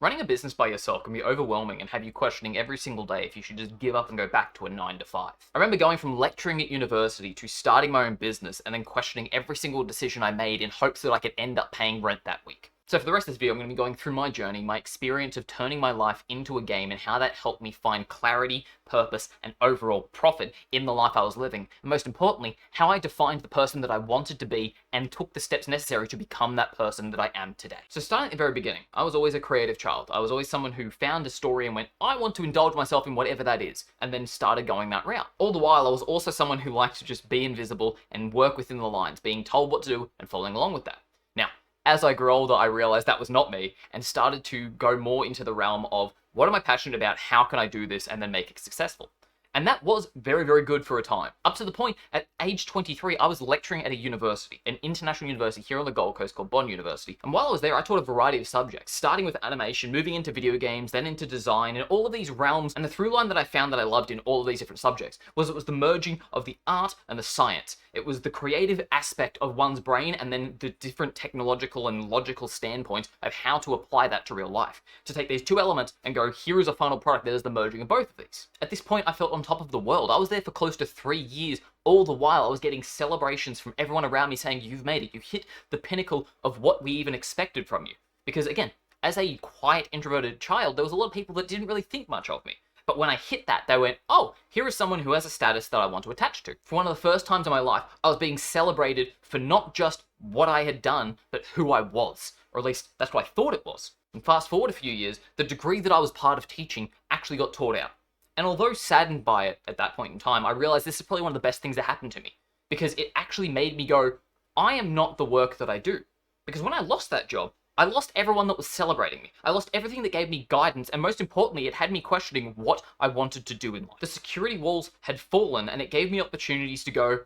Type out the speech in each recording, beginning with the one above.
Running a business by yourself can be overwhelming and have you questioning every single day if you should just give up and go back to a 9 to 5. I remember going from lecturing at university to starting my own business and then questioning every single decision I made in hopes that I could end up paying rent that week. So for the rest of this video, I'm going to be going through my journey, my experience of turning my life into a game and how that helped me find clarity, purpose, and overall profit in the life I was living. And most importantly, how I defined the person that I wanted to be and took the steps necessary to become that person that I am today. So starting at the very beginning, I was always a creative child. I was always someone who found a story and went, I want to indulge myself in whatever that is, and then started going that route. All the while, I was also someone who liked to just be invisible and work within the lines, being told what to do and following along with that. Now, as I grew older, I realized that was not me and started to go more into the realm of what am I passionate about, how can I do this, and then make it successful. And that was very, very good for a time. Up to the point, at age 23, I was lecturing at a university, an international university here on the Gold Coast called Bond University. And while I was there, I taught a variety of subjects, starting with animation, moving into video games, then into design, and all of these realms. And the through line that I found that I loved in all of these different subjects was it was the merging of the art and the science. It was the creative aspect of one's brain and then the different technological and logical standpoints of how to apply that to real life. To take these two elements and go, here is a final product that is the merging of both of these. At this point, I felt on top of the world. I was there for close to 3 years. All the while, I was getting celebrations from everyone around me saying, you've made it. You hit the pinnacle of what we even expected from you. Because again, as a quiet, introverted child, there was a lot of people that didn't really think much of me. But when I hit that, they went, oh, here is someone who has a status that I want to attach to. For one of the first times in my life, I was being celebrated for not just what I had done, but who I was. Or at least, that's what I thought it was. And fast forward a few years, the degree that I was part of teaching actually got taught out. And although saddened by it at that point in time, I realized this is probably one of the best things that happened to me. Because it actually made me go, I am not the work that I do. Because when I lost that job, I lost everyone that was celebrating me. I lost everything that gave me guidance, and most importantly, it had me questioning what I wanted to do in life. The security walls had fallen, and it gave me opportunities to go,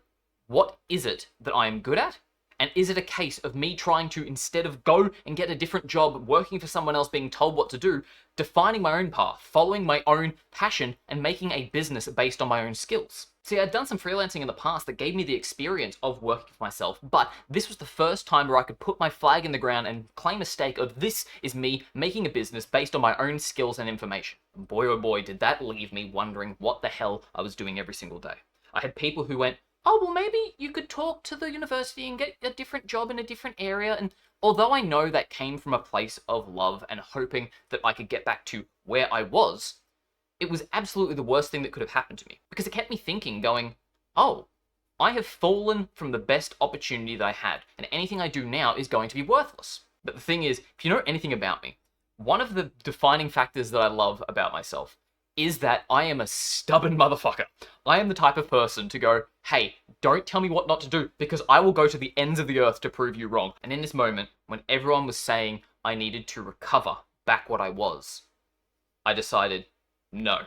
what is it that I am good at? And is it a case of me trying to, instead of go and get a different job, working for someone else, being told what to do, defining my own path, following my own passion, and making a business based on my own skills? See, I'd done some freelancing in the past that gave me the experience of working for myself, but this was the first time where I could put my flag in the ground and claim a stake of this is me making a business based on my own skills and information. And boy oh boy, did that leave me wondering what the hell I was doing every single day. I had people who went, oh, well, maybe you could talk to the university and get a different job in a different area. And although I know that came from a place of love and hoping that I could get back to where I was, it was absolutely the worst thing that could have happened to me. Because it kept me thinking, going, oh, I have fallen from the best opportunity that I had, and anything I do now is going to be worthless. But the thing is, if you know anything about me, one of the defining factors that I love about myself is that I am a stubborn motherfucker. I am the type of person to go, hey, don't tell me what not to do, because I will go to the ends of the earth to prove you wrong. And in this moment, when everyone was saying I needed to recover back what I was, I decided, no,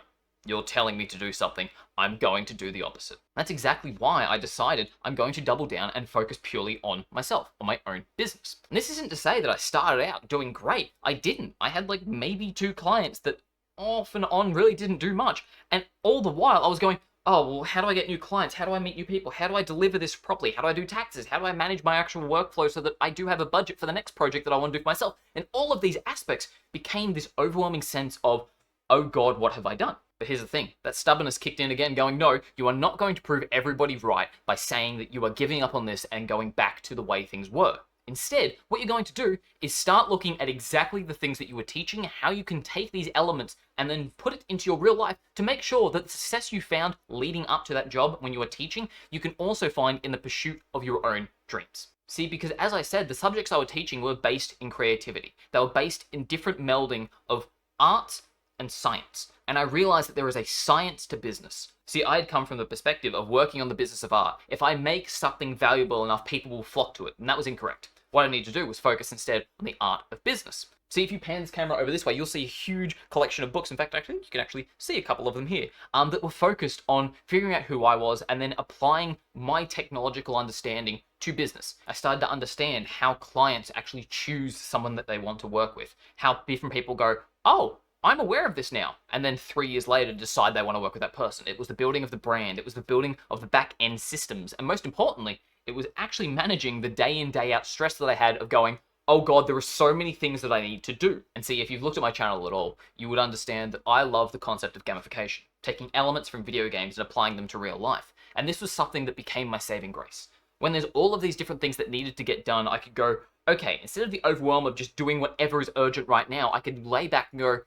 you're telling me to do something, I'm going to do the opposite. That's exactly why I decided I'm going to double down and focus purely on myself, on my own business. And this isn't to say that I started out doing great. I didn't. I had like maybe 2 clients that off and on really didn't do much. And all the while I was going, oh, well, how do I get new clients? How do I meet new people? How do I deliver this properly? How do I do taxes? How do I manage my actual workflow so that I do have a budget for the next project that I want to do for myself? And all of these aspects became this overwhelming sense of, oh God, what have I done? But here's the thing, that stubbornness kicked in again going, no, you are not going to prove everybody right by saying that you are giving up on this and going back to the way things were. Instead, what you're going to do is start looking at exactly the things that you were teaching, how you can take these elements and then put it into your real life to make sure that the success you found leading up to that job when you were teaching, you can also find in the pursuit of your own dreams. See, because as I said, the subjects I was teaching were based in creativity. They were based in different melding of arts and science. And I realized that there is a science to business. See, I had come from the perspective of working on the business of art. If I make something valuable enough, people will flock to it. And that was incorrect. What I needed to do was focus instead on the art of business. See, if you pan this camera over this way, you'll see a huge collection of books. In fact, actually, you can actually see a couple of them here, that were focused on figuring out who I was and then applying my technological understanding to business. I started to understand how clients actually choose someone that they want to work with, how different people go, oh, I'm aware of this now. And then 3 years later, decide they want to work with that person. It was the building of the brand. It was the building of the back end systems. And most importantly, it was actually managing the day in, day out stress that I had of going, oh god, there are so many things that I need to do. And see, if you've looked at my channel at all, you would understand that I love the concept of gamification, taking elements from video games and applying them to real life. And this was something that became my saving grace. When there's all of these different things that needed to get done, I could go, okay, instead of the overwhelm of just doing whatever is urgent right now, I could lay back and go,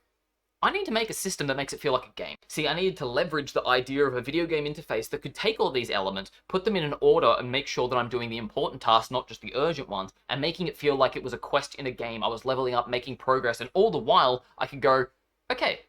I need to make a system that makes it feel like a game. See, I needed to leverage the idea of a video game interface that could take all these elements, put them in an order, and make sure that I'm doing the important tasks, not just the urgent ones, and making it feel like it was a quest in a game. I was leveling up, making progress, and all the while, I could go, okay,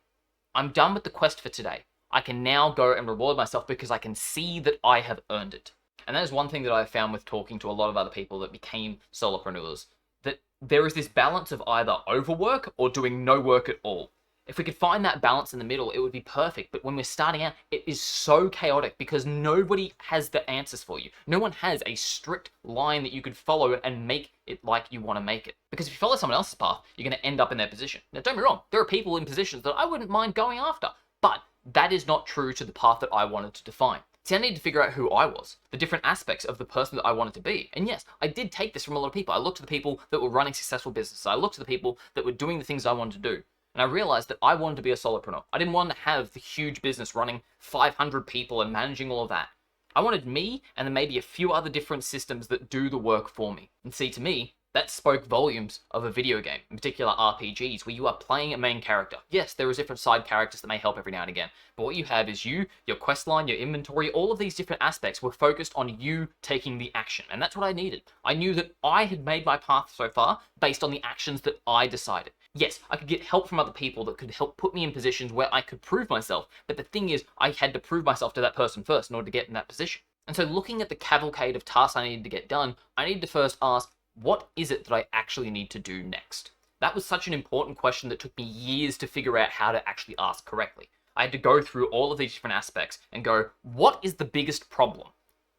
I'm done with the quest for today. I can now go and reward myself because I can see that I have earned it. And that is one thing that I found with talking to a lot of other people that became solopreneurs, that there is this balance of either overwork or doing no work at all. If we could find that balance in the middle, it would be perfect. But when we're starting out, it is so chaotic because nobody has the answers for you. No one has a strict line that you could follow and make it like you want to make it. Because if you follow someone else's path, you're going to end up in their position. Now, don't be wrong. There are people in positions that I wouldn't mind going after. But that is not true to the path that I wanted to define. See, I needed to figure out who I was, the different aspects of the person that I wanted to be. And yes, I did take this from a lot of people. I looked to the people that were running successful businesses. I looked to the people that were doing the things I wanted to do. And I realized that I wanted to be a solopreneur. I didn't want to have the huge business running 500 people and managing all of that. I wanted me and then maybe a few other different systems that do the work for me. And see, to me, that spoke volumes of a video game, in particular RPGs, where you are playing a main character. Yes, there are different side characters that may help every now and again, but what you have is you, your quest line, your inventory, all of these different aspects were focused on you taking the action, and that's what I needed. I knew that I had made my path so far based on the actions that I decided. Yes, I could get help from other people that could help put me in positions where I could prove myself, but the thing is, I had to prove myself to that person first in order to get in that position. And so looking at the cavalcade of tasks I needed to get done, I needed to first ask, what is it that I actually need to do next? That was such an important question that took me years to figure out how to actually ask correctly. I had to go through all of these different aspects and go, what is the biggest problem?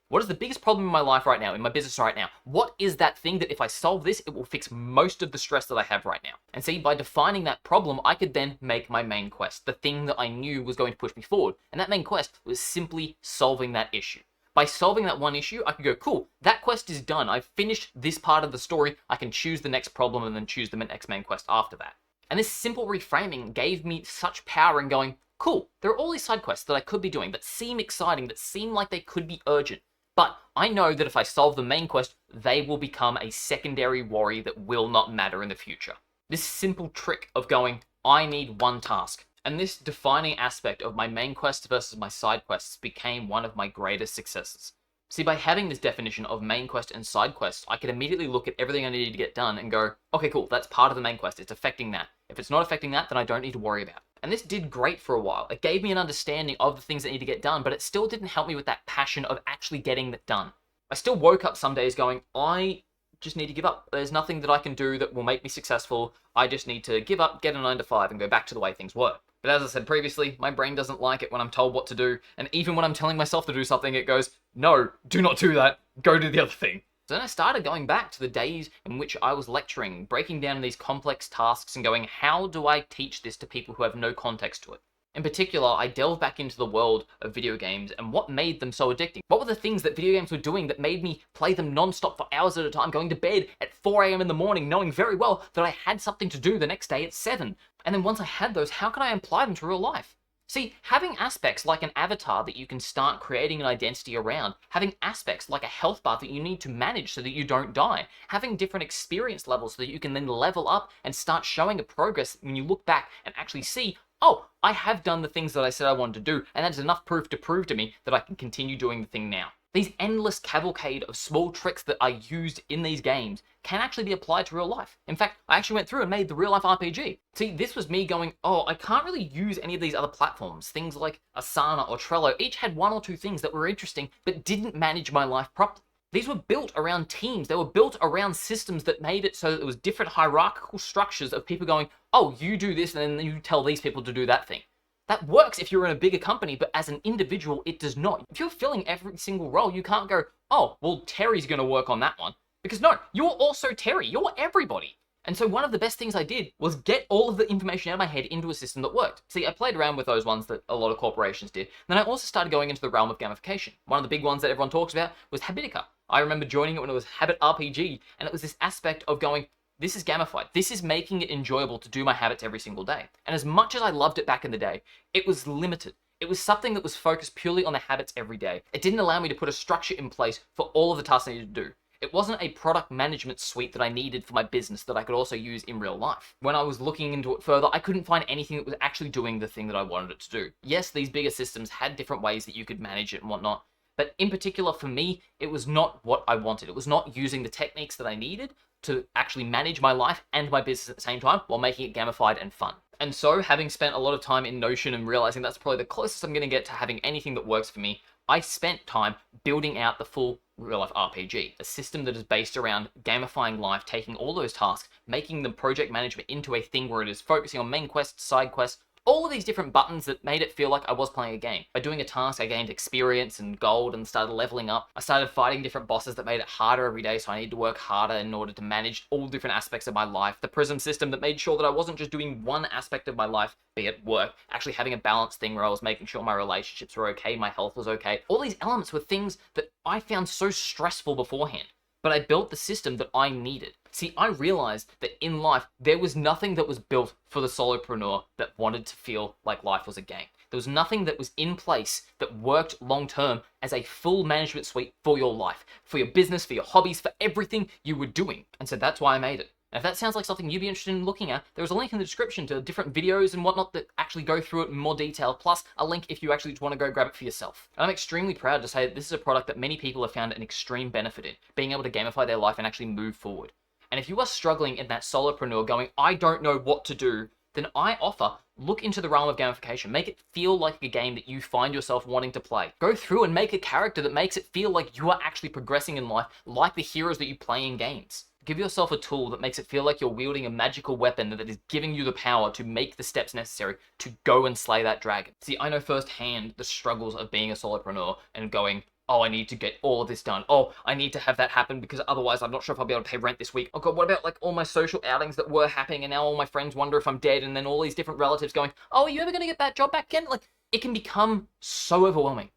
What is the biggest problem in my life right now, in my business right now? What is that thing that if I solve this, it will fix most of the stress that I have right now? And see, by defining that problem, I could then make my main quest, the thing that I knew was going to push me forward. And that main quest was simply solving that issue. By solving that one issue, I could go, cool, that quest is done. I've finished this part of the story. I can choose the next problem and then choose the next main quest after that. And this simple reframing gave me such power in going, cool, there are all these side quests that I could be doing that seem exciting, that seem like they could be urgent. But I know that if I solve the main quest, they will become a secondary worry that will not matter in the future. This simple trick of going, I need one task. And this defining aspect of my main quest versus my side quests became one of my greatest successes. See, by having this definition of main quest and side quest, I could immediately look at everything I needed to get done and go, okay, cool, that's part of the main quest. It's affecting that. If it's not affecting that, then I don't need to worry about it. And this did great for a while. It gave me an understanding of the things that need to get done, but it still didn't help me with that passion of actually getting that done. I still woke up some days going, I just need to give up. There's nothing that I can do that will make me successful. I just need to give up, get a 9 to 5, and go back to the way things were. But as I said previously, my brain doesn't like it when I'm told what to do, and even when I'm telling myself to do something, it goes, no, do not do that, go do the other thing. So then I started going back to the days in which I was lecturing, breaking down these complex tasks and going, how do I teach this to people who have no context to it? In particular, I delved back into the world of video games and what made them so addicting. What were the things that video games were doing that made me play them non-stop for hours at a time, going to bed at 4 a.m. in the morning, knowing very well that I had something to do the next day at 7. And then once I had those, how can I apply them to real life? See, having aspects like an avatar that you can start creating an identity around, having aspects like a health bar that you need to manage so that you don't die, having different experience levels so that you can then level up and start showing a progress when you look back and actually see, oh, I have done the things that I said I wanted to do, and that's enough proof to prove to me that I can continue doing the thing now. These endless cavalcade of small tricks that I used in these games can actually be applied to real life. In fact, I actually went through and made the real life RPG. See, this was me going, oh, I can't really use any of these other platforms. Things like Asana or Trello each had 1 or 2 things that were interesting, but didn't manage my life properly. These were built around teams. They were built around systems that made it so that there was different hierarchical structures of people going, oh, you do this, and then you tell these people to do that thing. That works if you're in a bigger company, but as an individual, it does not. If you're filling every single role, you can't go, oh, well, Terry's going to work on that one. Because no, you're also Terry. You're everybody. And so one of the best things I did was get all of the information out of my head into a system that worked. See, I played around with those ones that a lot of corporations did. Then I also started going into the realm of gamification. One of the big ones that everyone talks about was Habitica. I remember joining it when it was Habit RPG, and it was this aspect of going, This is gamified. This is making it enjoyable to do my habits every single day. And as much as I loved it back in the day, it was limited. It was something that was focused purely on the habits every day. It didn't allow me to put a structure in place for all of the tasks I needed to do. It wasn't a product management suite that I needed for my business that I could also use in real life. When I was looking into it further, I couldn't find anything that was actually doing the thing that I wanted it to do. Yes, these bigger systems had different ways that you could manage it and whatnot, but in particular for me, it was not what I wanted. It was not using the techniques that I needed to actually manage my life and my business at the same time while making it gamified and fun. And so, having spent a lot of time in Notion and realizing that's probably the closest I'm going to get to having anything that works for me, I spent time building out the full real-life RPG, a system that is based around gamifying life, taking all those tasks, making the project management into a thing where it is focusing on main quests, side quests, all of these different buttons that made it feel like I was playing a game. By doing a task, I gained experience and gold and started leveling up. I started fighting different bosses that made it harder every day, so I needed to work harder in order to manage all different aspects of my life. The Prism system that made sure that I wasn't just doing one aspect of my life, be it work, actually having a balanced thing where I was making sure my relationships were okay, my health was okay. All these elements were things that I found so stressful beforehand, but I built the system that I needed. See, I realized that in life, there was nothing that was built for the solopreneur that wanted to feel like life was a game. There was nothing that was in place that worked long-term as a full management suite for your life, for your business, for your hobbies, for everything you were doing. And so that's why I made it. And if that sounds like something you'd be interested in looking at, there's a link in the description to different videos and whatnot that actually go through it in more detail, plus a link if you actually just want to go grab it for yourself. And I'm extremely proud to say that this is a product that many people have found an extreme benefit in, being able to gamify their life and actually move forward. And if you are struggling in that solopreneur going, I don't know what to do, then I offer, look into the realm of gamification. Make it feel like a game that you find yourself wanting to play. Go through and make a character that makes it feel like you are actually progressing in life, like the heroes that you play in games. Give yourself a tool that makes it feel like you're wielding a magical weapon that is giving you the power to make the steps necessary to go and slay that dragon. See, I know firsthand the struggles of being a solopreneur and going, oh, I need to get all of this done. Oh, I need to have that happen because otherwise I'm not sure if I'll be able to pay rent this week. Oh God, what about like all my social outings that were happening and now all my friends wonder if I'm dead, and then all these different relatives going, oh, are you ever going to get that job back again? Like, it can become so overwhelming.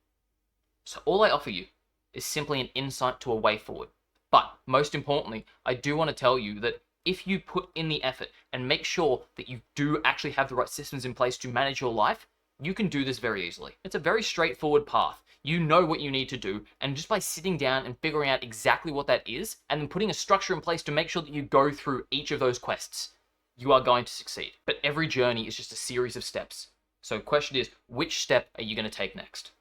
So all I offer you is simply an insight to a way forward. But most importantly, I do want to tell you that if you put in the effort and make sure that you do actually have the right systems in place to manage your life, you can do this very easily. It's a very straightforward path. You know what you need to do, and just by sitting down and figuring out exactly what that is, and then putting a structure in place to make sure that you go through each of those quests, you are going to succeed. But every journey is just a series of steps. So the question is, which step are you going to take next?